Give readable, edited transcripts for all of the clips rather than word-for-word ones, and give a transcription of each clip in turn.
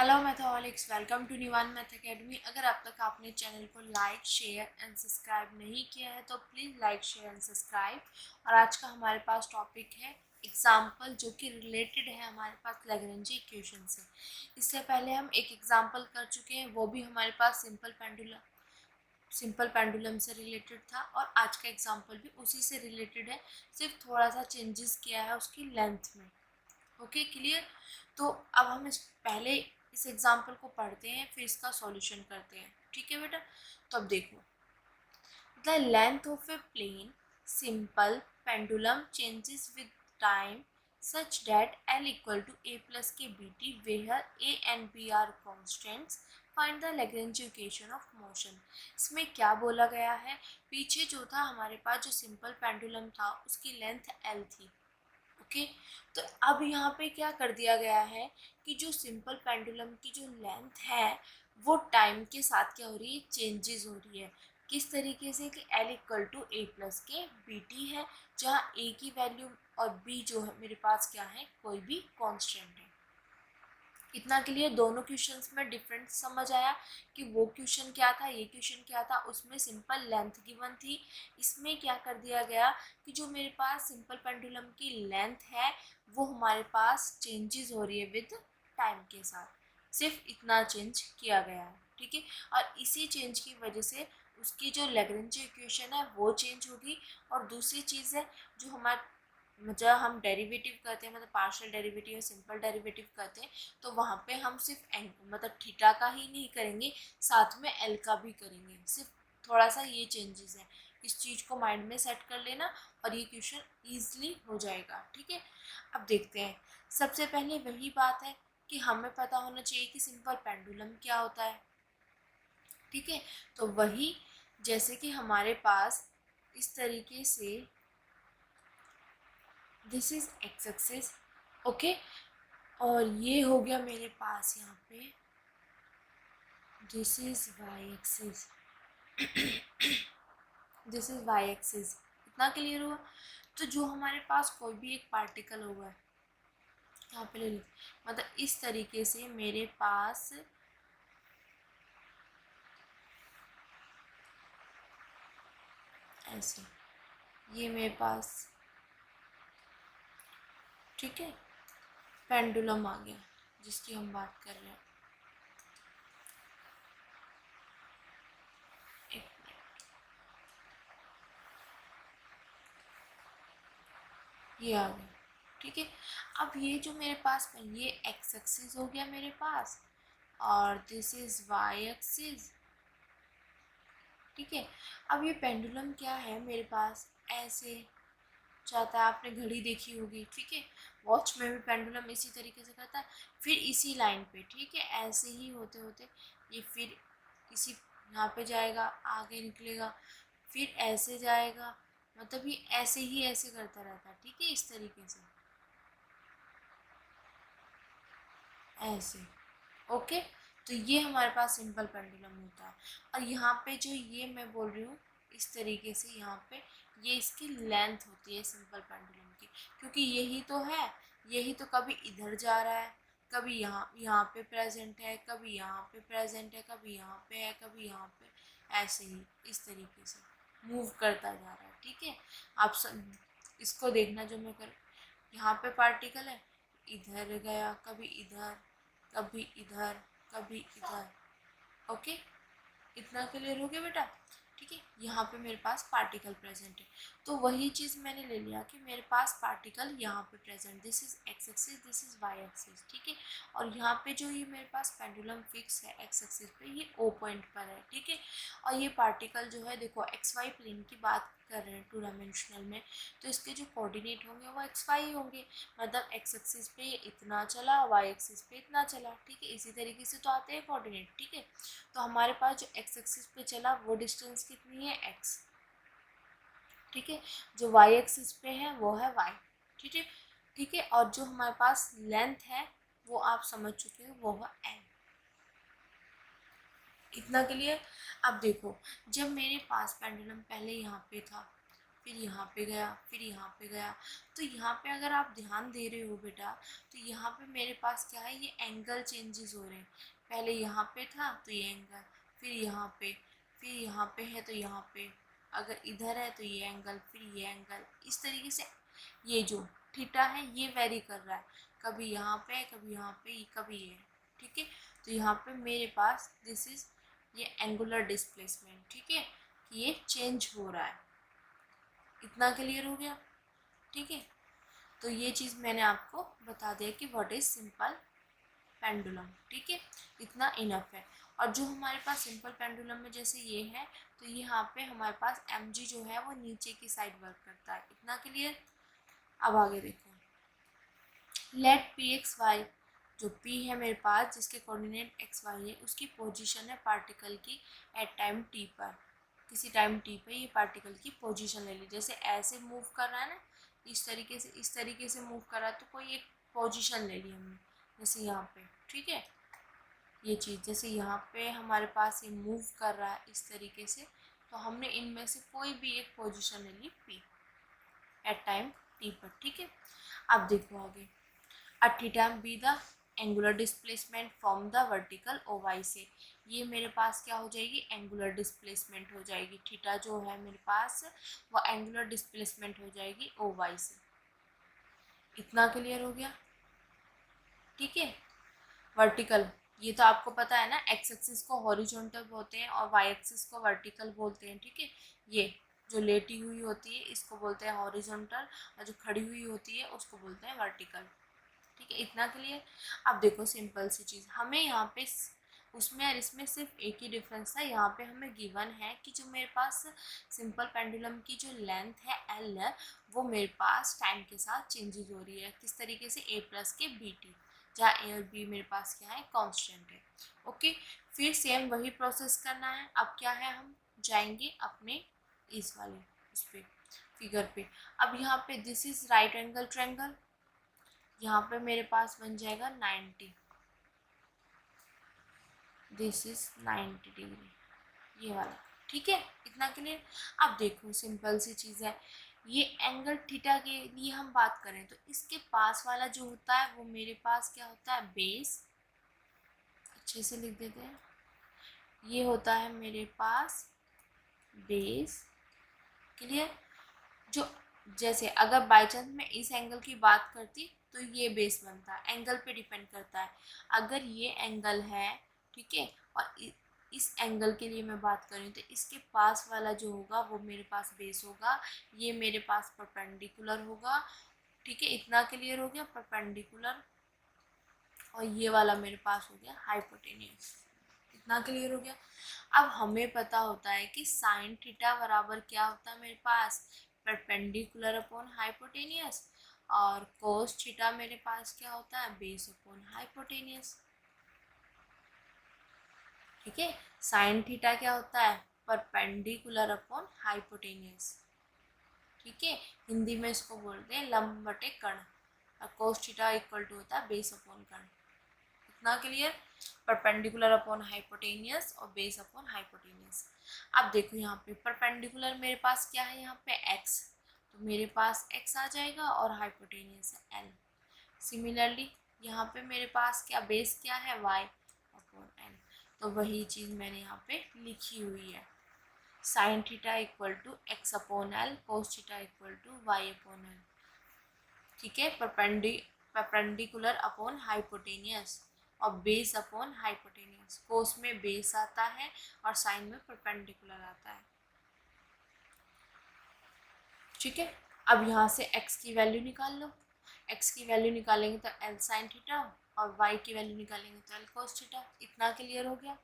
Hello mathematics, welcome to new one math academy. अगर अब तक आपने चैनल को लाइक शेयर एंड सब्सक्राइब नहीं किया है तो please like share and subscribe. और आज का हमारे पास टॉपिक है एग्जाम्पल, जो कि रिलेटेड है हमारे पास लैग्रेंज इक्वेशन से। इससे पहले हम एक एग्जाम्पल कर चुके हैं, वो भी हमारे पास सिंपल पेंडुलम से रिलेटेड था, और आज का एग्जाम्पल भी उसी से रिलेटेड है, सिर्फ थोड़ा सा चेंजेस किया है उसकी लेंथ में। Okay, clear. तो अब हम पहले इस एग्जाम्पल को पढ़ते हैं, फिर इसका सॉल्यूशन करते हैं। ठीक है बेटा, तो अब देखो, the length of A plain simple pendulum changes with time such that L equal to A plus के BT where A and B are constants. Find the Lagrange equation of motion. इसमें क्या बोला गया है, पीछे जो था हमारे पास जो सिंपल पेंडुलम था उसकी लेंथ L थी। ओके, तो अब यहाँ पे क्या कर दिया गया है कि जो सिंपल पेंडुलम की जो लेंथ है वो टाइम के साथ क्या हो रही है, चेंजेस हो रही है। किस तरीके से कि L equal to A plus K BT है, जहाँ A की वैल्यू और B जो है मेरे पास क्या है, कोई भी कांस्टेंट है। इतना के लिए दोनों क्वेश्चंस में डिफरेंस समझ आया कि वो क्वेश्चन क्या था, ये क्वेश्चन क्या था। उसमें सिंपल लेंथ गिवन थी, इसमें क्या कर दिया गया कि जो मेरे पास सिंपल पेंडुलम की लेंथ है वो हमारे पास चेंजेस हो रही है विद टाइम के साथ, सिर्फ इतना चेंज किया गया है। ठीक है, और इसी चेंज की वजह से उसकी जो लैग्रेंज इक्वेशन है वो चेंज होगी। और दूसरी चीज़ है, जो हमारे जब हम डेरिवेटिव करते हैं, मतलब पार्शियल डेरिवेटिव या सिंपल डेरिवेटिव करते हैं, तो वहाँ पे हम सिर्फ एन मतलब थीटा का ही नहीं करेंगे, साथ में एल का भी करेंगे। सिर्फ थोड़ा सा ये चेंजेस है, इस चीज़ को माइंड में सेट कर लेना और ये क्वेश्चन ईजिली हो जाएगा। ठीक है, अब देखते हैं। सबसे पहले वही बात है कि हमें पता होना चाहिए कि सिंपल पेंडुलम क्या होता है। ठीक है, तो वही जैसे कि हमारे पास इस तरीके से this is X axis. Okay, और ये हो गया मेरे पास यहाँ पे this is Y axis, this is Y axis. इतना क्लियर हुआ। तो जो हमारे पास कोई भी एक पार्टिकल होगा, यहाँ पे ले लो, मतलब इस तरीके से मेरे पास ऐसे ये मेरे पास, ठीक है, पेंडुलम आ गया जिसकी हम बात कर रहे हैं। एक मिनट, ये आ गया। ठीक है, अब ये जो मेरे पास ये एक्स एक्सिस हो गया मेरे पास, और दिस इज वाई एक्सिस। ठीक है, अब ये पेंडुलम क्या है मेरे पास, ऐसे जाता है। आपने घड़ी देखी होगी, ठीक है, वॉच में भी पेंडुलम इसी तरीके से करता है, फिर इसी लाइन पे, ठीक है, ऐसे ही होते होते ये फिर इसी यहाँ पे जाएगा, आगे निकलेगा, फिर ऐसे जाएगा, मतलब ये ऐसे ही ऐसे करता रहता है। ठीक है, इस तरीके से ऐसे। ओके, तो ये हमारे पास सिंपल पेंडुलम होता है। और यहाँ पे जो ये मैं बोल रही हूँ इस तरीके से, यहाँ पे ये इसकी लेंथ होती है सिंपल पेंडुलम की, क्योंकि यही तो है, यही तो कभी इधर जा रहा है, कभी यहाँ यहाँ पे प्रेजेंट है, कभी यहाँ पे प्रेजेंट है, कभी यहाँ पे है, कभी यहाँ पे, ऐसे ही इस तरीके से मूव करता जा रहा है। ठीक है, आप सब इसको देखना, जो मैं कर यहाँ पे पार्टिकल है, इधर गया, कभी इधर, कभी इधर, कभी इधर। ओके, इतना क्लियर हो गया बेटा। ठीक है, यहाँ पे मेरे पास पार्टिकल प्रेजेंट है, तो वही चीज़ मैंने ले लिया कि मेरे पास पार्टिकल यहाँ पे present, this is X axis, this is Y axis. ठीक है, और यहाँ पे जो ये मेरे पास पेंडुलम फिक्स है एक्स एक्सिस पे, ये ओ पॉइंट पर है। ठीक है, और ये पार्टिकल जो है, देखो एक्स वाई प्लेन की बात कर रहे हैं टू डायमेंशनल में, तो इसके जो कोऑर्डिनेट होंगे वो एक्स वाई होंगे, मतलब एक्स एक्सिस पे इतना चला, वाई एक्सिस पे इतना चला। ठीक है, इसी तरीके से तो आते हैं कोऑर्डिनेट। ठीक है, तो हमारे पास जो एक्स एक्सिस पे चला वो डिस्टेंस कितनी है, एक्स। ठीक है, जो वाई एक्सिस पे है वो है वाई। ठीक है, ठीक है, और जो हमारे पास लेंथ है वो आप समझ चुके हो, वो है एन। इतना क्लियर। अब देखो, जब मेरे पास पेंडुलम पहले यहाँ पे था, फिर यहाँ पे गया, फिर यहाँ पे गया। तो यहाँ पे अगर आप ध्यान दे रहे हो बेटा, तो यहाँ पे मेरे पास क्या है, ये एंगल चेंजेस हो रहे हैं। पहले यहाँ पे था तो ये एंगल, फिर यहाँ पे, फिर यहाँ पे है तो यहाँ पे, अगर इधर है तो ये एंगल, फिर ये एंगल, इस तरीके से ये जो थीटा है ये वेरी कर रहा है, कभी यहाँ पे, कभी यहाँ पे, कभी ये। ठीक है, तो यहाँ पे मेरे पास दिस इज ये एंगुलर डिस्प्लेसमेंट। ठीक है, ये चेंज हो रहा है। इतना क्लियर हो गया? ठीक है, तो ये चीज़ मैंने आपको बता दिया कि व्हाट इज सिंपल पेंडुलम। ठीक है, इतना इनफ है। और जो हमारे पास सिंपल पेंडुलम में जैसे ये है, तो यहाँ पे हमारे पास mg जो है वो नीचे की साइड वर्क करता है। इतना क्लियर? अब आगे देखो, लेट पी एक्स वाई, जो p है मेरे पास जिसके कोऑर्डिनेट एक्स वाई है, उसकी पोजीशन है पार्टिकल की एट टाइम t पर। किसी टाइम t पे ये पार्टिकल की पोजीशन ले ली। जैसे ऐसे मूव कर रहा है ना, इस तरीके से मूव कर रहा है, तो कोई एक पोजीशन ले ली हमने, जैसे यहाँ पे। ठीक है, ये चीज़ जैसे यहाँ पे हमारे पास ये मूव कर रहा है इस तरीके से, तो हमने इनमें से कोई भी एक पोजीशन ले ली p एट टाइम t पर। ठीक है, अब देखो आगे, uh theta be the angular displacement from the vertical O Y से। ये मेरे पास क्या हो जाएगी, एंगुलर डिस्प्लेसमेंट हो जाएगी। थीटा जो है मेरे पास वो एंगुलर डिस्प्लेसमेंट हो जाएगी ओ वाई से। इतना क्लियर हो गया? ठीक है, वर्टिकल, ये तो आपको पता है ना, एक्स एक्सिस को हॉरिजॉन्टल बोलते हैं और वाई एक्सिस को वर्टिकल बोलते हैं। ठीक है, ये जो लेटी हुई होती है इसको बोलते हैं हॉरिजॉन्टल, और जो खड़ी हुई होती है उसको बोलते हैं वर्टिकल। ठीक है, इतना क्लियर? अब देखो सिंपल सी चीज़, हमें यहाँ पे उसमें और इसमें सिर्फ एक ही डिफरेंस था। यहाँ पे हमें गिवन है कि जो मेरे पास सिंपल पेंडुलम की जो लेंथ है एल है, वो मेरे पास टाइम के साथ चेंजेस हो रही है। किस तरीके से, ए प्लस के बी टी, जहाँ ए और बी मेरे पास क्या है, कांस्टेंट है। ओके, फिर सेम वही प्रोसेस करना है। अब क्या है, हम जाएंगे अपने इस वाले उस पर, फिगर पे। अब यहाँ पे this is right angle triangle, यहाँ पे मेरे पास बन जाएगा 90, दिस इज 90 डिग्री, ये वाला। ठीक है, इतना क्लियर? अब देखो सिंपल सी चीज़ है, ये एंगल थीटा के लिए हम बात करें तो इसके पास वाला जो होता है वो मेरे पास क्या होता है, बेस। अच्छे से लिख देते हैं, ये होता है मेरे पास बेस। क्लियर? जो जैसे अगर बाई चांस मैं इस एंगल की बात करती तो ये बेस बनता है, एंगल पे डिपेंड करता है। अगर ये एंगल है, ठीक है, और इस एंगल के लिए मैं बात करूँ तो इसके पास वाला जो होगा वो मेरे पास बेस होगा, ये मेरे पास परपेंडिकुलर होगा। ठीक है, इतना क्लियर हो गया, परपेंडिकुलर। और ये वाला मेरे पास हो गया हाइपोटेनियस। इतना क्लियर हो गया? अब हमें पता होता है कि साइन थीटा बराबर क्या होता है मेरे पास, परपेंडिकुलर अपॉन हाइपोटेनियस, और कोस थीटा मेरे पास क्या होता है, बेस अपॉन हाइपोटेनियस। ठीक है, साइन थीटा क्या होता है, परपेंडिकुलर अपॉन हाइपोटेनियस। ठीक है, हिंदी में इसको बोलते हैं लंब बटे कर्ण, और कोस थीटा इक्वल टू होता है बेस अपॉन कर्ण। इतना क्लियर? परपेंडिकुलर अपॉन हाइपोटेनियस और बेस अपॉन हाइपोटेनियस। अब देखो यहाँ पे परपेंडिकुलर मेरे पास क्या है, यहाँ पे x, तो मेरे पास x आ जाएगा, और हाइपोटेनियस है l। सिमिलरली यहाँ पे मेरे पास क्या, बेस क्या है, y अपॉन n। तो वही चीज़ मैंने यहाँ पे लिखी हुई है, sine theta equal to X upon L, cos theta equal to Y upon L. ठीक है, परपेंडिकुलर अपॉन हाइपोटेनियस और बेस अपॉन हाइपोटेनियस। कोस में बेस आता है और साइन में परपेंडिकुलर आता है। ठीक है, अब यहाँ से x की वैल्यू निकाल लो। x की वैल्यू निकालेंगे तो l साइन थीटा, और y की वैल्यू निकालेंगे तो l कोस थीटा। इतना क्लियर हो गया?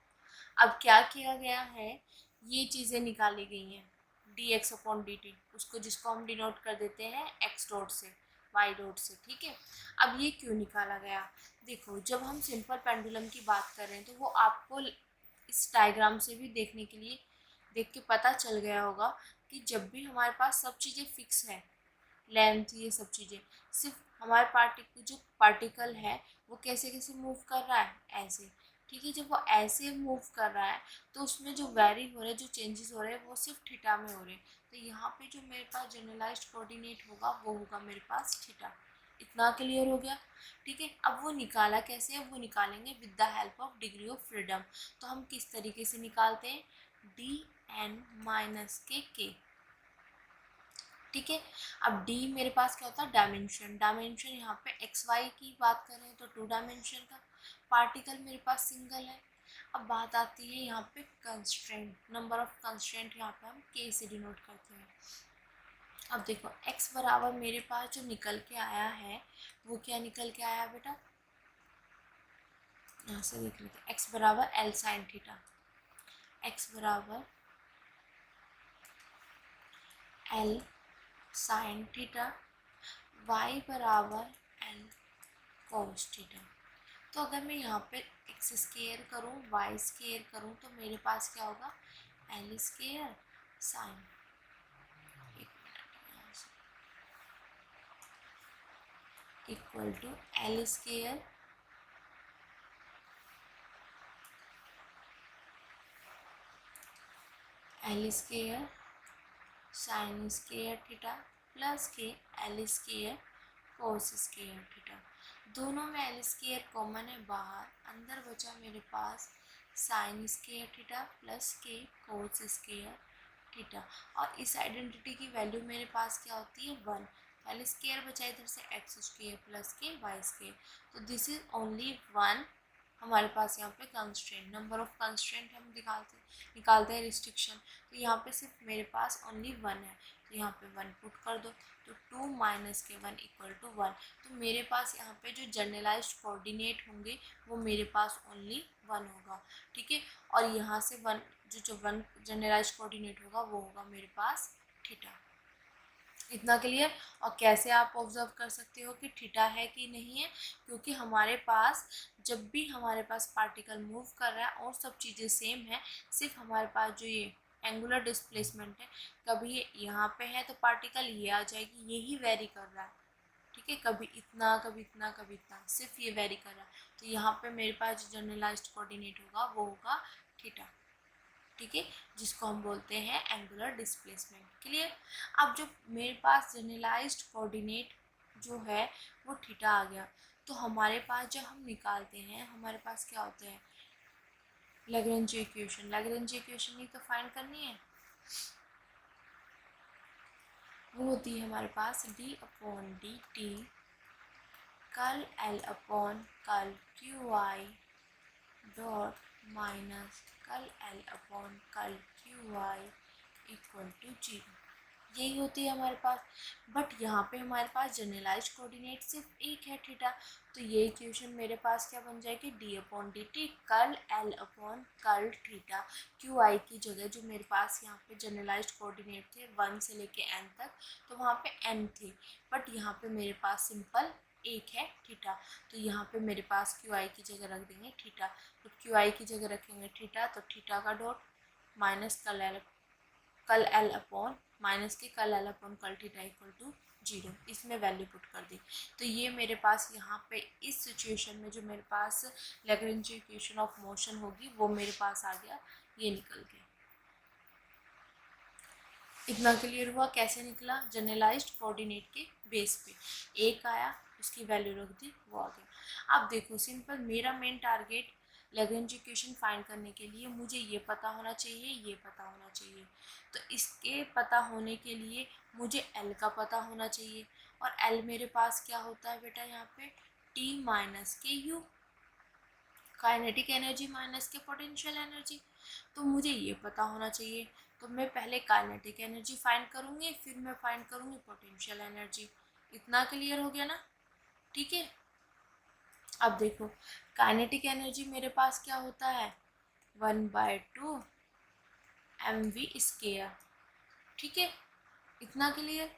अब क्या किया गया है, ये चीज़ें निकाली गई हैं, dx अपॉन dt, उसको जिसको हम डिनोट कर देते हैं x डॉट से, y डॉट से। ठीक है, अब ये क्यों निकाला गया, देखो जब हम सिंपल पेंडुलम की बात कर रहे हैं तो वो आपको इस डायग्राम से भी देखने के लिए देख के पता चल गया होगा कि जब भी हमारे पास सब चीज़ें फिक्स है, लेंथ, ये सब चीज़ें, सिर्फ हमारे पार्टिकल है वो कैसे कैसे मूव कर रहा है, ऐसे। ठीक है, जब वो ऐसे मूव कर रहा है तो उसमें जो वेरी हो रहे हैं, जो चेंजेस हो रहे हैं, वो सिर्फ थीटा में हो रहे हैं। तो यहाँ पे जो मेरे पास जनरलाइज्ड कोऑर्डिनेट होगा वो होगा मेरे पास थीटा। इतना क्लियर हो गया। ठीक है, अब वो निकाला कैसे है, वो निकालेंगे with the help of degree of freedom. तो हम किस तरीके से निकालते हैं, डी एन माइनस के। ठीक है, अब d मेरे पास क्या होता है, डायमेंशन। डायमेंशन यहाँ पे एक्स वाई की बात करें तो 2 डायमेंशन का पार्टिकल मेरे पास सिंगल है। अब बात आती है यहाँ पे कंस्ट्रेंट, नंबर ऑफ कंस्ट्रेंट यहाँ पे हम k से डिनोट करते हैं। अब देखो x बराबर मेरे पास जो निकल के आया है वो क्या निकल के आया बेटा, यहाँ से देख लेते हैं, x बराबर l साइन थीटा, x बराबर l साइन थीटा, y बराबर l कॉस थीटा। तो अगर मैं यहाँ पे एक्स स्केयर करूँ वाई स्केयर करूँ तो मेरे पास क्या होगा, एल स्केयर साइन, एक मिनट, equal to L square sine square theta plus के L square cos square theta. दोनों में एल स्केयर कॉमन है बाहर, अंदर बचा मेरे पास साइन स्केयर थीटा प्लस के कोस स्केयर थीटा। और इस आइडेंटिटी की वैल्यू मेरे पास क्या होती है, 1। एल स्केयर बचा इधर से एक्स स्केयर प्लस के वाई स्केयर, तो दिस इज ओनली 1। हमारे पास यहाँ पे कंस्ट्रेंट, नंबर ऑफ कंस्ट्रेंट हम निकालते हैं रिस्ट्रिक्शन, तो यहाँ पे सिर्फ मेरे पास ओनली 1 है, तो यहाँ पे 1 पुट कर दो, तो 2 माइनस के 1 इक्वल टू 1। तो मेरे पास यहाँ पे जो जनरलाइज्ड कोऑर्डिनेट होंगे वो मेरे पास ओनली 1 होगा। ठीक है, और यहाँ से 1 जो 1 जनरलाइज्ड कोऑर्डिनेट होगा वो होगा मेरे पास थीटा। इतना क्लियर। और कैसे आप ऑब्जर्व कर सकते हो कि थीटा है कि नहीं है, क्योंकि हमारे पास जब भी हमारे पास पार्टिकल मूव कर रहा है और सब चीज़ें सेम है, सिर्फ हमारे पास जो ये एंगुलर डिस्प्लेसमेंट है, कभी ये यहाँ पे है तो पार्टिकल ये आ जाएगी, यही वेरी कर रहा है। ठीक है, कभी इतना कभी इतना कभी इतना, सिर्फ ये वेरी कर रहा है। तो यहाँ पे मेरे पास जो जनरलाइज्ड कोऑर्डिनेट होगा वो होगा थीटा। ठीक है, जिसको हम बोलते हैं एंगुलर डिस्प्लेसमेंट। क्लियर। अब जो मेरे पास जनरलाइज्ड कोऑर्डिनेट जो है वो थीटा आ गया, तो हमारे पास जब हम निकालते हैं हमारे पास क्या होते हैं, लैग्रेंज इक्वेशन। लैग्रेंज इक्वेशन ही तो फाइंड करनी है, वो होती है हमारे पास d upon D T curl l upon curl Q I dot minus curl l upon curl Q I equal to 0। यही होती है हमारे पास। बट यहाँ पे हमारे पास जनरलाइज्ड कोऑर्डिनेट सिर्फ एक है थीटा, तो ये इक्वेशन मेरे पास क्या बन जाएगी, d upon D T curl l upon curl theta. Q I की जगह जो मेरे पास यहाँ पे जनरलाइज्ड कोऑर्डिनेट थे 1 से लेके n तक, तो वहाँ पे n थे, बट यहाँ पे मेरे पास सिंपल एक है थीटा, तो यहाँ पे मेरे पास क्यू आई की जगह रख देंगे थीटा। तो क्यू आई की जगह रखेंगे थीटा, तो थीटा का डॉट माइनस कल एल अपॉन माइनस के कल एल अपॉन कल थीटा इक्वल टू 0, इसमें वैल्यू पुट कर दी। तो ये मेरे पास यहाँ पे इस सिचुएशन में जो मेरे पास लैग्रेंज इक्वेशन ऑफ मोशन होगी वो मेरे पास आ गया, ये निकल गया। इतना क्लियर हुआ कैसे निकला, जनरलाइज्ड कोऑर्डिनेट के बेस पे एक आया, उसकी वैल्यू रख दी, वो आ गया। अब देखो सिंपल, मेरा main target Lagrange equation find करने के लिए मुझे ये पता होना चाहिए, ये पता होना चाहिए। तो इसके पता होने के लिए मुझे एल का पता होना चाहिए, और एल मेरे पास क्या होता है बेटा, यहाँ पे T minus K you, kinetic energy minus के पोटेंशियल एनर्जी। तो मुझे ये पता होना चाहिए, तो मैं पहले काइनेटिक एनर्जी फाइंड करूँगी, फिर मैं फाइंड करूँगी पोटेंशियल एनर्जी। इतना क्लियर हो गया ना। ठीक है, अब देखो काइनेटिक एनर्जी मेरे पास क्या होता है, 1/2 mv²। ठीक है, इतना क्लियर।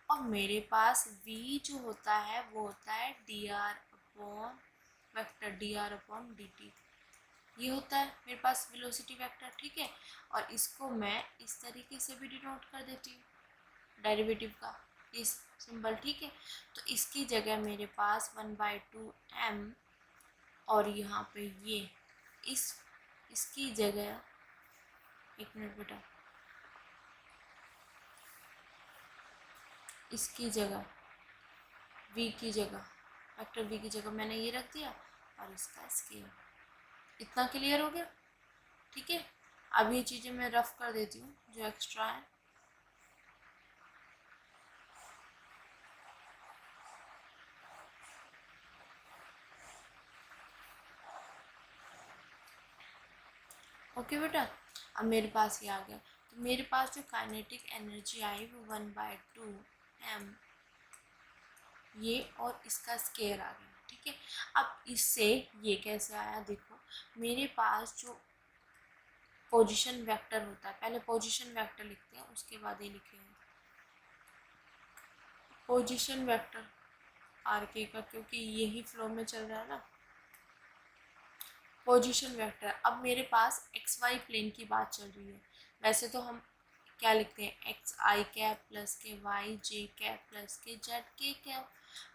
और मेरे पास v जो होता है वो होता है dr अपॉन dt, ये होता है मेरे पास वेलोसिटी वेक्टर। ठीक है, और इसको मैं इस तरीके से भी डिनोट कर देती हूँ, डेरिवेटिव का इस सिंबल। ठीक है, तो इसकी जगह मेरे पास 1/2 m, और यहाँ पे ये इसकी जगह, एक मिनट बेटा, इसकी जगह v की जगह, वेक्टर v की जगह मैंने ये रख दिया और इसका स्केयर। इतना क्लियर हो गया? ठीक है, अब ये चीज़ें मैं रफ कर देती हूँ जो एक्स्ट्रा है। ओके बेटा, अब मेरे पास ये आ गया। तो मेरे पास जो काइनेटिक एनर्जी आई वो 1/2 m ये और इसका स्केयर आ गया। ठीक है, अब इससे ये कैसे आया देखो, मेरे पास जो पोजीशन वेक्टर होता है, पहले पोजीशन वेक्टर लिखते हैं उसके बाद ये लिखेंगे पोजीशन वेक्टर आर के का, क्योंकि यही फ्लो में चल रहा है ना। पोजीशन वेक्टर, अब मेरे पास एक्स वाई प्लेन की बात चल रही है। वैसे तो हम क्या लिखते हैं, एक्स आई कैप प्लस के वाई जे कैप प्लस के जेड के कैप,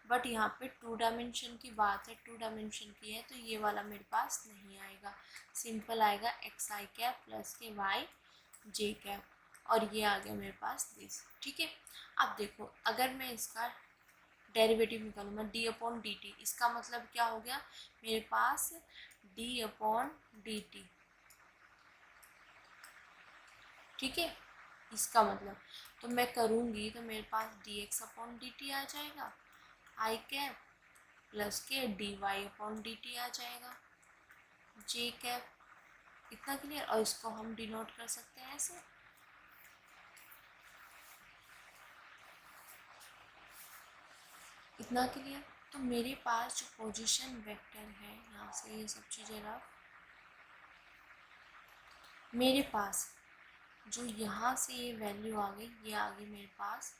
बट यहाँ पे 2 डायमेंशन की बात है, 2 डायमेंशन की है, तो ये वाला मेरे पास नहीं आएगा। सिंपल आएगा एक्स आई कैप प्लस के वाई जे कैप, और ये आ गया मेरे पास दिस। ठीक है, अब देखो अगर मैं इसका डेरिवेटिव निकालूँ मैं डी अपॉन डी टी, इसका मतलब क्या हो गया मेरे पास डी अपॉन डी टी। ठीक है, इसका मतलब तो मैं करूँगी तो मेरे पास D X upon D T आ जाएगा, आई कैप प्लस के D Y upon D T आ जाएगा, जे कैप। इतना क्लियर, और इसको हम डिनोट कर सकते हैं ऐसे। इतना क्लियर, तो मेरे पास जो पोजीशन वेक्टर है, यहाँ से ये सब चीज़ें रख, मेरे पास जो यहाँ से ये वैल्यू आ गई, ये आ गई मेरे पास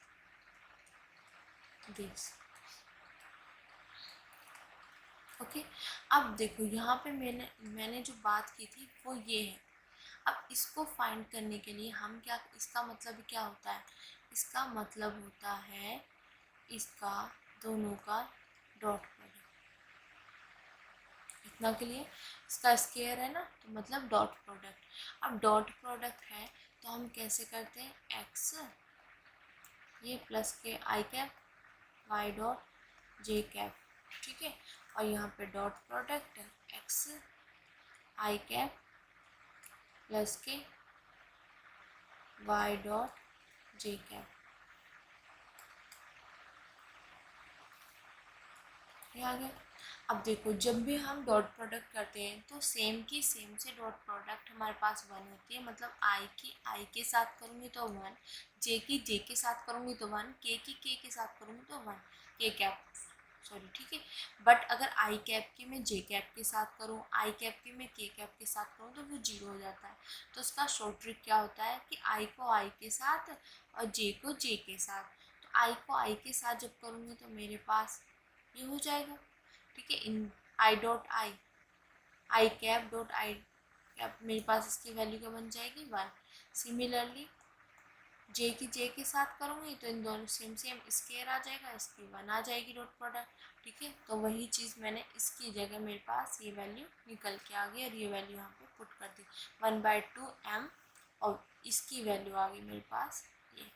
दिस। ओके, अब देखो यहाँ पे मैंने जो बात की थी वो ये है। अब इसको फाइंड करने के लिए हम क्या, इसका मतलब क्या होता है, इसका मतलब होता है इसका दोनों का डॉट प्रोडक्ट। इतना क्लियर, इसका स्केयर है ना, तो मतलब डॉट प्रोडक्ट। अब डॉट प्रोडक्ट है तो हम कैसे करते हैं, एक्स ये प्लस के I cap Y dot J cap. ठीक है, और यहाँ पे dot product X I cap plus के वाई डॉट जे कैप, ये आ गया। अब देखो जब भी हम डॉट प्रोडक्ट करते हैं तो सेम की सेम से डॉट प्रोडक्ट हमारे पास 1 होती है, मतलब आई की आई के साथ करूँगी तो 1, जे की जे के साथ करूँगी तो 1, के की के साथ करूँगी तो 1, के कैप सॉरी। ठीक है, बट अगर आई कैप की मैं जे कैप के साथ करूँ, आई कैप की मैं के कैप के साथ करूँ तो वो 0 हो जाता है। तो उसका शॉर्ट ट्रिक क्या होता है कि आई को आई के साथ और जे को जे के साथ। तो आई को आई के साथ जब करूँगी तो मेरे पास ये हो जाएगा। ठीक है, इन I dot I cap dot I cap, मेरे पास इसकी वैल्यू क्या बन जाएगी 1। सिमिलरली जे की जे के साथ करूँगी तो इन दोनों सेम सेम स्केयर आ जाएगा, इसकी 1 आ जाएगी डॉट प्रोडक्ट। ठीक है, तो वही चीज़ मैंने इसकी जगह मेरे पास ये वैल्यू निकल के आ गई और ये वैल्यू यहाँ पे पुट कर दी 1/2 m, और इसकी वैल्यू आ गई मेरे पास ये।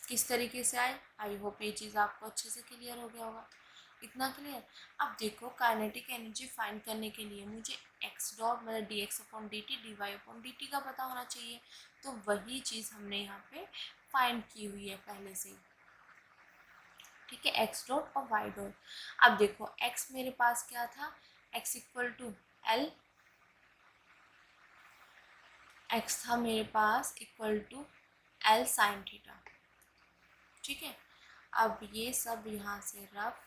किस तरीके से आए, आई होप ये चीज़ आपको अच्छे से क्लियर हो गया होगा। इतना क्लियर। अब देखो काइनेटिक एनर्जी फाइंड करने के लिए मुझे एक्स डॉट मतलब D X upon D T D Y upon D T का पता होना चाहिए, तो वही चीज़ हमने यहाँ पे फाइंड की हुई है पहले से ही। ठीक है, एक्स डॉट और वाई डॉट। अब देखो एक्स मेरे पास क्या था, X equal to L, X था मेरे पास equal to L sine theta. ठीक है, अब ये सब यहाँ से रफ,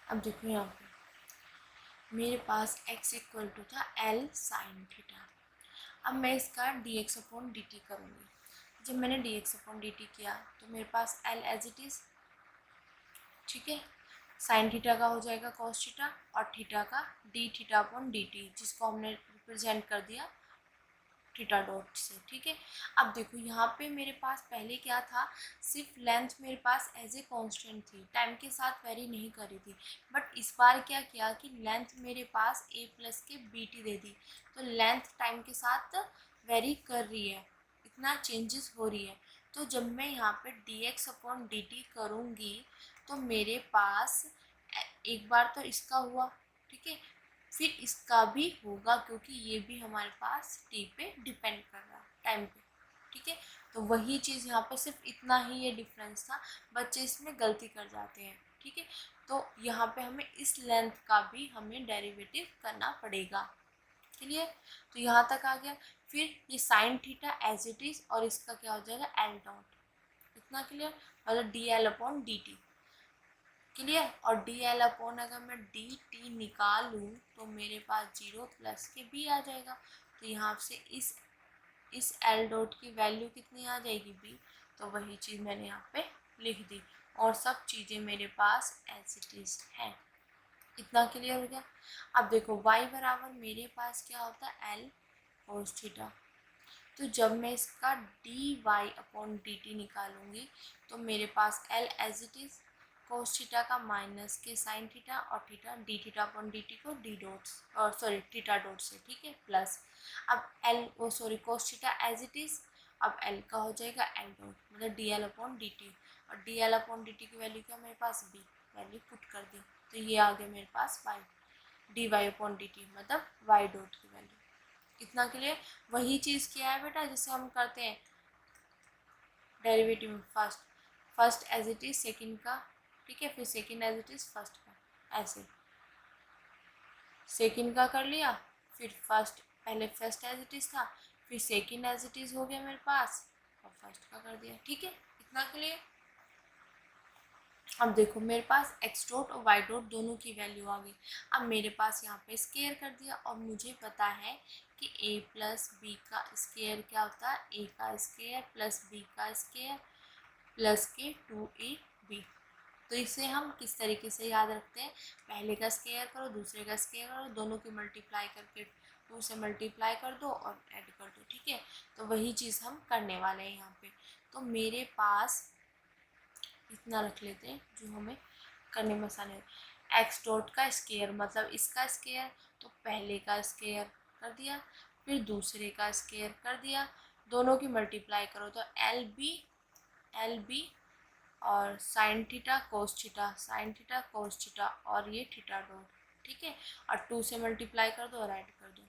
अब देखो यहाँ पे मेरे पास x इक्वल टू था एल साइन थीटा। अब मैं इसका D X upon D T करूँगी। जब मैंने D X upon D T किया तो मेरे पास एल एज इट इज़, ठीक है, साइन थीटा का हो जाएगा कॉस थीटा और थीटा का D theta upon D T, जिसको हमने रिप्रेजेंट कर दिया थीटा डॉट से, ठीक है। अब देखो यहाँ पे मेरे पास पहले क्या था, सिर्फ लेंथ मेरे पास एज ए कांस्टेंट थी, टाइम के साथ वेरी नहीं कर रही थी। बट इस बार क्या किया कि लेंथ मेरे पास a प्लस के bt दे दी, तो लेंथ टाइम के साथ वेरी कर रही है, इतना चेंजेस हो रही है। तो जब मैं यहाँ पे dx अपॉन dt करूँगी तो मेरे पास एक बार तो इसका हुआ, ठीक है, फिर इसका भी होगा क्योंकि ये भी हमारे पास t पे डिपेंड कर रहा है, टाइम पे, ठीक है। तो वही चीज़ यहाँ पे सिर्फ इतना ही ये डिफरेंस था, बच्चे इसमें गलती कर जाते हैं, ठीक है। तो यहाँ पे हमें इस लेंथ का भी हमें डेरिवेटिव करना पड़ेगा, क्लियर। तो यहाँ तक आ गया। फिर ये sine theta as it is और इसका क्या हो जाएगा एल डॉट, इतना क्लियर, मतलब D L upon D T, clear. और डी एल अपॉन अगर मैं डी टी निकालूँ तो मेरे पास 0 प्लस के बी आ जाएगा। तो यहाँ से इस एल डॉट की वैल्यू कितनी आ जाएगी बी, तो वही चीज़ मैंने यहाँ पे लिख दी और सब चीज़ें मेरे पास एज इट इज है, इतना क्लियर हो गया। अब देखो y बराबर मेरे पास क्या होता है एल कोस थीटा, तो जब मैं इसका D Y upon D T निकालूंगी तो मेरे पास L as it is cos theta का माइनस के साइन थीटा और theta D theta upon D T को डी डॉट्स और सॉरी थीटा डॉट से, ठीक है, प्लस अब एल वो sorry cos theta as it is, अब एल का हो जाएगा एल डॉट मतलब D L upon D T, और D L upon D T की वैल्यू क्या मेरे पास बी, वैल्यू पुट कर दी, तो ये आ गया मेरे पास Y, D Y upon D T मतलब वाई डॉट की वैल्यू, इतना के लिए। वही चीज़ किया है बेटा जिससे हम करते हैं डेरिवेटिव में, first as it is second का, ठीक है, फिर second as it is first का, ऐसे सेकंड का कर लिया, फिर फर्स्ट, पहले फर्स्ट एज इट इज था, फिर सेकंड एज इट इज हो गया मेरे पास और फर्स्ट का कर दिया, ठीक है, इतना के लिए। अब देखो मेरे पास एक्स डॉट और वाई डॉट दोनों की वैल्यू आ गई। अब मेरे पास यहाँ पे स्केयर कर दिया और मुझे पता है कि a प्लस बी का स्केयर क्या होता है, a का स्केयर प्लस b का स्केयर प्लस के 2ab। तो इसे हम किस तरीके से याद रखते हैं, पहले का स्केयर करो दूसरे का स्केयर करो, दोनों की मल्टीप्लाई करके 2 से मल्टीप्लाई कर दो और ऐड कर दो, ठीक है। तो वही चीज़ हम करने वाले हैं यहाँ पे। तो मेरे पास इतना रख लेते हैं जो हमें करने में आसानी हो, एक्स डॉट का स्केयर मतलब इसका स्केयर, तो पहले का स्केयर कर दिया फिर दूसरे का स्केयर कर दिया, दोनों की मल्टीप्लाई करो तो एल बी और sign theta cos theta, sign theta cos theta और ये थीटा डॉट, ठीक है, और 2 से मल्टीप्लाई कर दो और ऐड कर दो,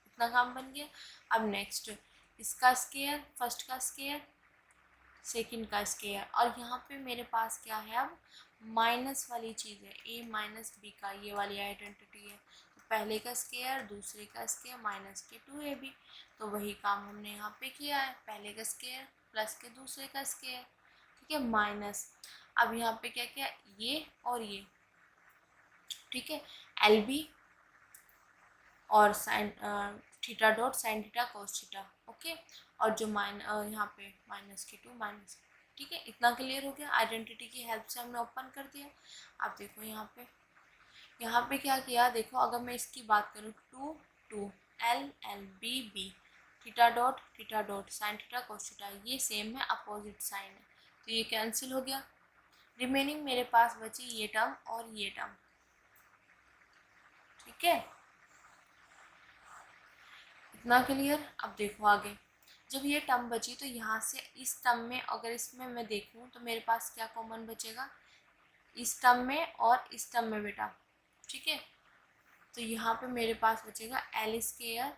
इतना काम बन गया। अब नेक्स्ट इसका स्केयर, फर्स्ट का स्केयर सेकंड का स्केयर, और यहाँ पे मेरे पास क्या है अब माइनस वाली चीज़ है, a माइनस बी का ये वाली आइडेंटिटी है, तो पहले का स्केयर दूसरे का स्केयर माइनस के 2ab, तो वही काम हमने यहाँ पे किया है, पहले का स्केयर प्लस के दूसरे का स्केयर, ठीक है, माइनस अब यहाँ पे क्या किया ये और ये, ठीक है, एल बी और sine theta dot sine theta cos theta, okay, और जो यहाँ पे माइनस के 2 माइनस, ठीक है, इतना क्लियर हो गया। आइडेंटिटी की हेल्प से हमने ओपन कर दिया। अब देखो यहाँ पे क्या किया, देखो अगर मैं इसकी बात करूँ 2 2 L L B B theta dot sine theta cos theta, ये सेम है अपोजिट साइन है, तो ये कैंसिल हो गया, रिमेनिंग मेरे पास बची ये टर्म और ये टर्म, ठीक है, इतना क्लियर। अब देखो आगे जब ये टर्म बची तो यहाँ से इस टर्म में अगर इसमें मैं देखूँ तो मेरे पास क्या कॉमन बचेगा इस टर्म में और इस टर्म में बेटा, ठीक है, तो यहाँ पे मेरे पास बचेगा एल स्केयर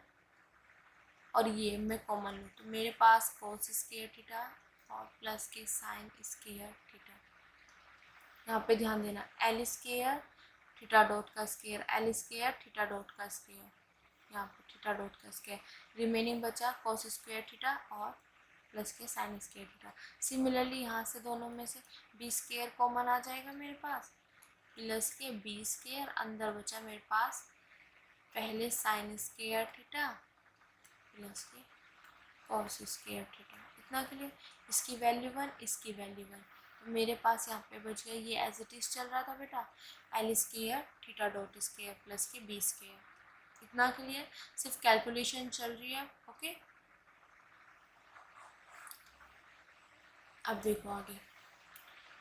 और ये मैं कॉमन लूँ तो मेरे पास कोस स्केयर थीटा और प्लस के साइन स्केयर थीटा, यहाँ पे ध्यान देना एल स्केयर थीटा डॉट का square L square theta dot का स्केयर, यहाँ पे थीटा डॉट का स्केयर, रिमेनिंग बचा कॉस स्क्वायर थीटा और प्लस के साइन स्क्वायर थीटा। सिमिलरली यहाँ से दोनों में से बी स्क्वायर कॉमन आ जाएगा मेरे पास, प्लस के बी स्क्वायर, अंदर बचा मेरे पास पहले साइन स्क्वायर थीटा प्लस के कॉस स्क्वायर थीटा, इतना के लिए इसकी वैल्यू 1 इसकी वैल्यू 1, तो मेरे पास यहाँ पे बच गया ये एज इट इज चल रहा था बेटा L square theta dot square plus के बी स्क्वायर, इतना क्लियर, सिर्फ कैलकुलेशन चल रही है, ओके। अब देखो आगे,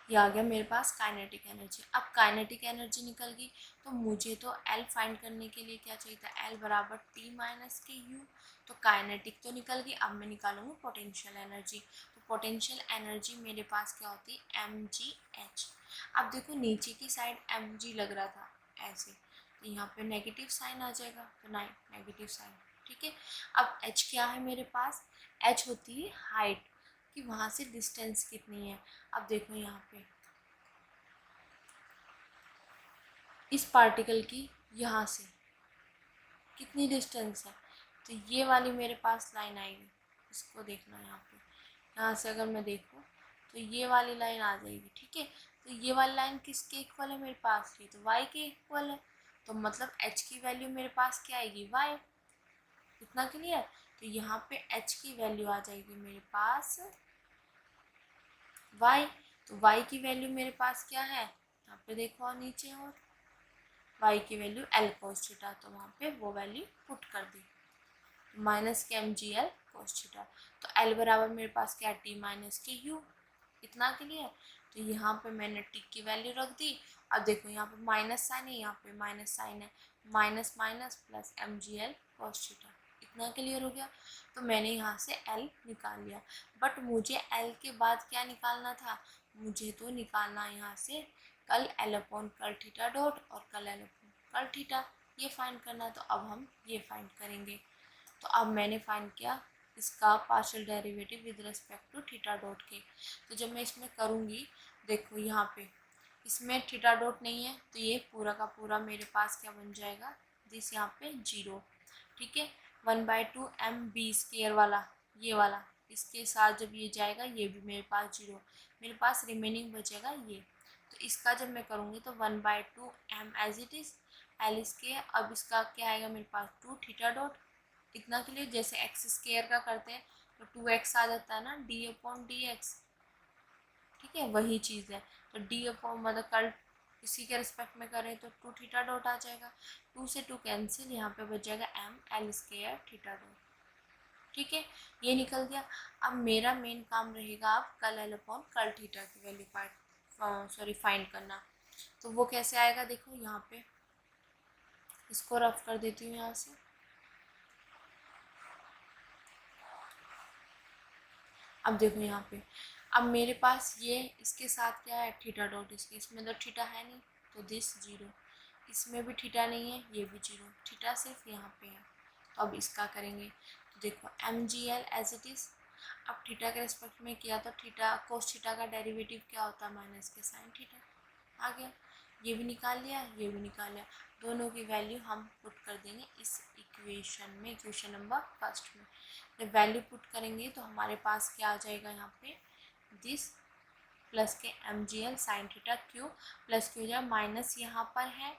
ये आ गया मेरे पास काइनेटिक एनर्जी। अब काइनेटिक एनर्जी निकल गई, तो मुझे तो एल फाइंड करने के लिए क्या चाहिए था, एल बराबर टी माइनस के यू। तो काइनेटिक तो निकल गई, अब मैं निकालूंगी पोटेंशियल एनर्जी। तो पोटेंशियल एनर्जी मेरे पास क्या होती है, एम जी एच। अब देखो नीचे की साइड एम जी लग रहा था ऐसे, तो यहाँ पे नेगेटिव साइन आ जाएगा, तो नेगेटिव साइन, ठीक है। अब एच क्या है मेरे पास, एच होती है हाइट, कि वहाँ से डिस्टेंस कितनी है। अब देखो यहाँ पे इस पार्टिकल की यहाँ से कितनी डिस्टेंस है, तो ये वाली मेरे पास लाइन आएगी, इसको देखना यहाँ पे, यहाँ से अगर मैं देखूँ तो ये वाली लाइन आ जाएगी, ठीक है। तो ये वाली लाइन किसके इक्वल है मेरे पास, ये तो y के इक्वल है, तो मतलब h की वैल्यू मेरे पास क्या आएगी, y। इतना क्लियर। तो यहाँ पे h की वैल्यू आ जाएगी मेरे पास y। तो y की वैल्यू मेरे पास क्या है, यहाँ पे देखो और नीचे, और y की वैल्यू l cos थीटा, तो वहाँ पे वो वैल्यू पुट कर दी, minus K M G L cos theta. तो एल बराबर मेरे पास क्या है, टी माइनस के यू। इतना क्लियर। तो यहाँ पे मैंने टी की वैल्यू रख दी। अब देखो यहाँ पे माइनस साइन है, यहाँ पे माइनस साइन है, minus minus plus M G L cos theta. इतना क्लियर हो गया। तो मैंने यहाँ से एल निकाल लिया, बट मुझे एल के बाद क्या निकालना था, मुझे तो निकालना यहाँ से कल एल अपॉन कल थीटा डॉट और कल एल अपॉन कल थीटा, ये फाइंड करना। तो अब हम ये फाइंड करेंगे। तो अब मैंने फाइंड किया इसका partial derivative with respect to theta dot के। तो जब मैं इसमें करूँगी, देखो यहाँ पे इसमें थीटा डॉट नहीं है, तो ये पूरा का पूरा मेरे पास क्या बन जाएगा, दिस यहाँ पे जीरो, ठीक है। 1/2 एम बी स्केयर वाला, ये वाला, इसके साथ जब ये जाएगा ये भी मेरे पास जीरो, मेरे पास रिमेनिंग बचेगा ये। तो इसका जब मैं करूँगी तो 1/2 M as it is L square. अब इसका क्या आएगा मेरे पास, 2 थीटा डॉट। इतना के लिए जैसे एक्स स्केयर का करते हैं तो 2x आ जाता है ना, डी अपॉन डी एक्स, ठीक है, वही चीज़ है। तो डी अपॉन मतलब कल इसी के रिस्पेक्ट में करें तो 2 थीटा डॉट आ जाएगा, 2 से 2 कैंसिल, यहाँ पे बच जाएगा M L square theta dot, ठीक है। ये निकल गया। अब मेरा मेन काम रहेगा अब कल एल अपॉन कल थीटा की वैल्यू फाइंड करना। तो वो कैसे आएगा, देखो यहाँ पे इसको रफ कर देती हूँ यहाँ से। अब देखो यहाँ पे, अब मेरे पास ये इसके साथ क्या है, थीटा डॉट, इसमें तो थीटा है नहीं, तो दिस जीरो, इसमें भी थीटा नहीं है, ये भी जीरो, थीटा सिर्फ यहाँ पे है। तो अब इसका करेंगे, तो देखो M G L as it is. अब थीटा के रिस्पेक्ट में किया तो थीटा कोस थीटा का डेरिवेटिव क्या होता है, माइनस के साइन थीटा। आ गया, ये भी निकाल लिया, ये भी निकाल लिया। दोनों की वैल्यू हम पुट कर देंगे इस इक्वेशन में, इक्वेशन नंबर फर्स्ट में। जब वैल्यू पुट करेंगे तो हमारे पास क्या आ जाएगा, यहाँ पे this plus K M G L sine theta Q, plus Q जाए माइनस यहाँ पर है,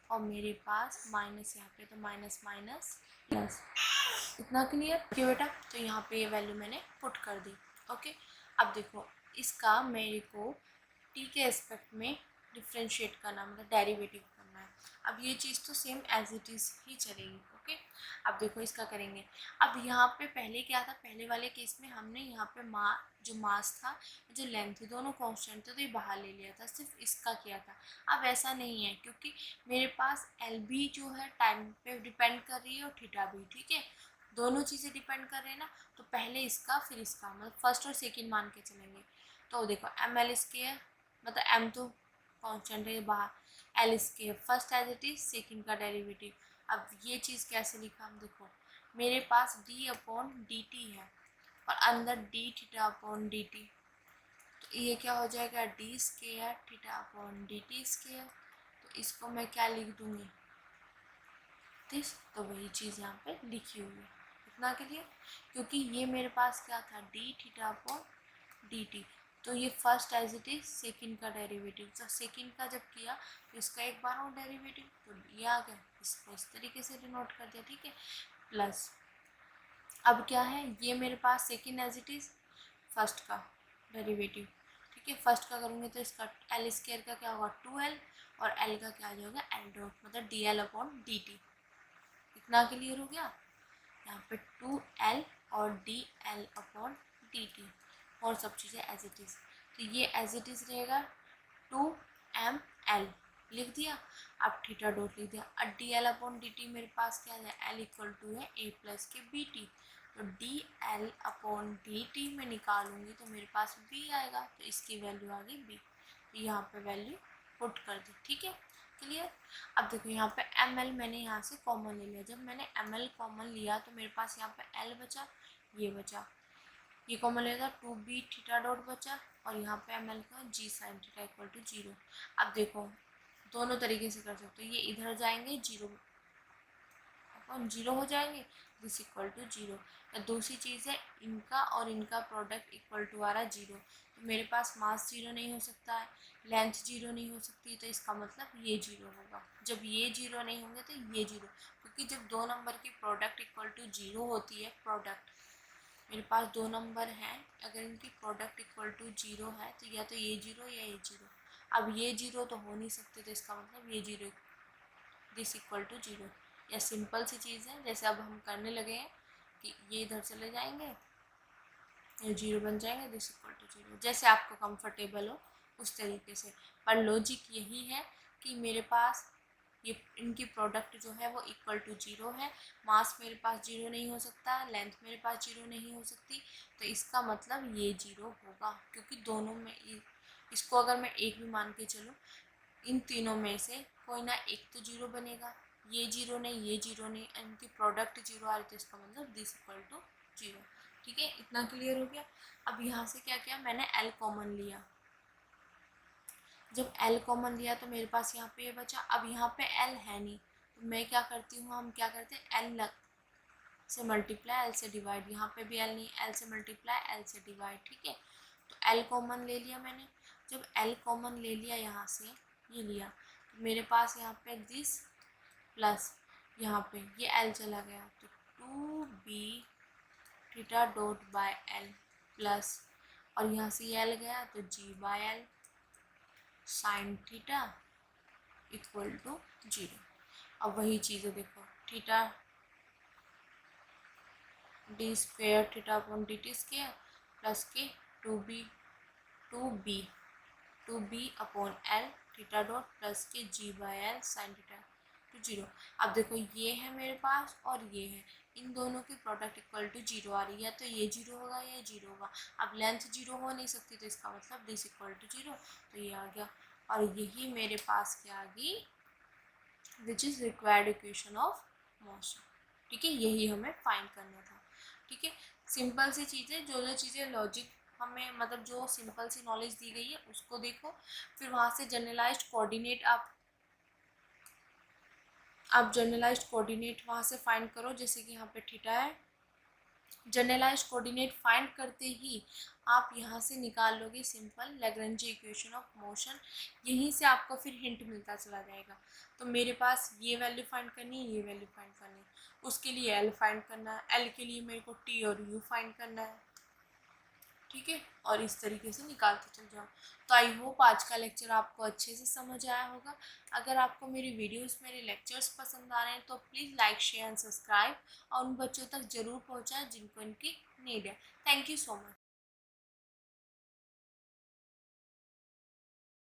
और मेरे पास माइनस यहाँ पे, तो माइनस माइनस प्लस। इतना क्लियर क्यों बेटा। तो यहाँ पे ये वैल्यू मैंने पुट कर दी, ओके। अब देखो इसका मेरे को टी के एस्पेक्ट में डिफ्रेंशिएट करना, मतलब डेरिवेटिव करना है। अब ये चीज़ तो सेम एज इट इज़ ही चलेगी, ओके। अब देखो इसका करेंगे। अब यहाँ पे पहले क्या था, पहले वाले केस में हमने यहाँ पे जो मास था, जो लेंथ थी, दोनों कांस्टेंट थे, तो ये बाहर ले लिया था, सिर्फ इसका किया था। अब ऐसा नहीं है, क्योंकि मेरे पास एल भी जो है टाइम पे डिपेंड कर रही है और थीटा भी, ठीक है, दोनों चीज़ें डिपेंड कर रहे हैं ना। तो पहले इसका फिर इसका, मतलब फर्स्ट और सेकेंड मान के चलेंगे। तो देखो एम एल स्केयर, मतलब एम तो कांस्टेंट है बाहर, L square first as it is, second का डेरिवेटिव। अब ये चीज़ कैसे लिखा हम, देखो मेरे पास डी अपॉन डी टी है और अंदर D theta upon D T, तो ये क्या हो जाएगा, D square theta upon D T square. तो इसको मैं क्या लिख दूँगी, दिस, तो वही चीज़ यहाँ पे लिखी हुई है। इतना के लिए, क्योंकि ये मेरे पास क्या था, D theta upon D T, तो ये first as it is, second का डेरिवेटिव, तो सेकेंड का जब किया तो इसका एक बार और डेरिवेटिव, तो ये आ गया, इसको इस तरीके से डिनोट कर दिया, ठीक है। प्लस अब क्या है, ये मेरे पास second as it is, first का डेरिवेटिव, ठीक है। फर्स्ट का करूँगी तो इसका एल स्केयर का क्या होगा, 2l, और एल का क्या होगा, एल डॉट, मतलब D L upon D T. इतना क्लियर हो गया। यहाँ पे 2l और D L upon D T, और सब चीज़ें एज इट इज़। तो ये एज इट इज़ रहेगा 2ml, लिख दिया। अब थीटा डॉट लिख दिया। अब D L upon D T मेरे पास क्या है, एल इक्वल टू है ए प्लस के बी टी। तो D L upon D T में निकालूंगी तो मेरे पास बी आएगा, तो इसकी वैल्यू आ गई बी। तो यहाँ पे वैल्यू पुट कर दी, ठीक है, क्लियर। अब देखो यहाँ पे एम एल मैंने यहाँ से कॉमन ले लिया। जब मैंने एम एल कॉमन लिया तो मेरे पास यहाँ पे एल बचा, ये बचा, ये कॉमन लेगा 2b थीटा डॉट बचा, और यहाँ पे एम एल का जी साइन थीटा इक्वल टू 0। अब देखो दोनों तरीके से कर सकते हो, ये इधर जाएंगे 0 अपन 0 हो जाएंगे, दिस इक्वल टू 0। या दूसरी चीज़ है इनका और इनका प्रोडक्ट इक्वल टू आ रहा 0, तो मेरे पास मास 0 नहीं हो सकता है, लेंथ 0 नहीं हो सकती, तो इसका मतलब ये 0 होगा। जब ये 0 नहीं होंगे तो ये 0, क्योंकि जब दो नंबर की प्रोडक्ट इक्वल टू 0 होती है, प्रोडक्ट मेरे पास दो नंबर हैं, अगर इनकी प्रोडक्ट इक्वल टू 0 है तो या तो ये 0 या ये 0। अब ये 0 तो हो नहीं सकते, तो इसका मतलब ये 0, दिस इक्वल टू 0। या सिंपल सी चीज़ है, जैसे अब हम करने लगे हैं कि ये इधर चले जाएंगे, ये 0 बन जाएंगे, दिस इक्वल टू 0, जैसे आपको कंफर्टेबल हो उस तरीके से। पर लॉजिक यही है कि मेरे पास ये इनकी प्रोडक्ट जो है वो इक्वल टू 0 है, मास मेरे पास 0 नहीं हो सकता, लेंथ मेरे पास 0 नहीं हो सकती, तो इसका मतलब ये 0 होगा, क्योंकि दोनों में इसको अगर मैं एक भी मान के चलूँ, इन तीनों में से कोई ना एक तो 0 बनेगा, ये 0 नहीं, ये 0 नहीं, इनकी प्रोडक्ट 0 आ रही, तो इसका मतलब दिस इक्वल टू 0। ठीक है, इतना क्लियर हो गया। अब यहाँ से क्या किया, मैंने एल कॉमन लिया। जब एल कॉमन लिया तो मेरे पास यहाँ पे ये बचा। अब यहाँ पे एल है नहीं, तो मैं क्या करती हूँ, हम क्या करते हैं, एल से मल्टीप्लाई, एल से डिवाइड। यहाँ पे भी एल नहीं, एल से मल्टीप्लाई, एल से डिवाइड, ठीक है। तो एल कॉमन ले लिया मैंने। जब एल कॉमन ले लिया यहाँ से, ये लिया, तो मेरे पास यहाँ पे दिस प्लस यहाँ पे ये एल चला गया, तो 2b theta dot by L plus, और यहाँ से ये एल गया तो g by L sine theta equal to 0। अब वही चीज़ है, देखो theta D square theta upon D T square plus के 2b upon L theta dot plus के g by L sine theta to 0। अब देखो ये है मेरे पास और ये है, इन दोनों की प्रोडक्ट इक्वल टू 0 आ रही है, तो ये 0 होगा, ये 0 होगा। अब लेंथ 0 हो नहीं सकती, तो इसका मतलब दिस इक्वल टू 0, तो ये आ गया। और यही मेरे पास क्या आ गई, which is required equation of motion. ठीक है, यही हमें फाइंड करना था। ठीक है, सिंपल सी चीज़ें, जो जो चीज़ें लॉजिक हमें मतलब जो सिंपल सी नॉलेज दी गई है उसको देखो, फिर वहाँ से जनरलाइज्ड कोऑर्डिनेट आप जनरलाइज्ड कोऑर्डिनेट वहाँ से फाइंड करो, जैसे कि यहाँ पे थीटा है। जनरलाइज्ड कोऑर्डिनेट फाइंड करते ही आप यहाँ से निकाल लोगे simple Lagrange equation of motion. यहीं से आपको फिर हिंट मिलता चला जाएगा। तो मेरे पास ये वैल्यू फाइंड करनी है, ये वैल्यू फाइंड करनी है, उसके लिए एल फाइंड करना है, एल के लिए मेरे को टी और यू फाइंड करना है। ठीक है, और इस तरीके से निकालते चल जाओ। तो आई होप आज का लेक्चर आपको अच्छे से समझ आया होगा। अगर आपको मेरी वीडियोस मेरे लेक्चर्स पसंद आ रहे हैं तो please like share and subscribe, और उन बच्चों तक ज़रूर पहुँचाएं जिनको इनकी नीड है। Thank you so much.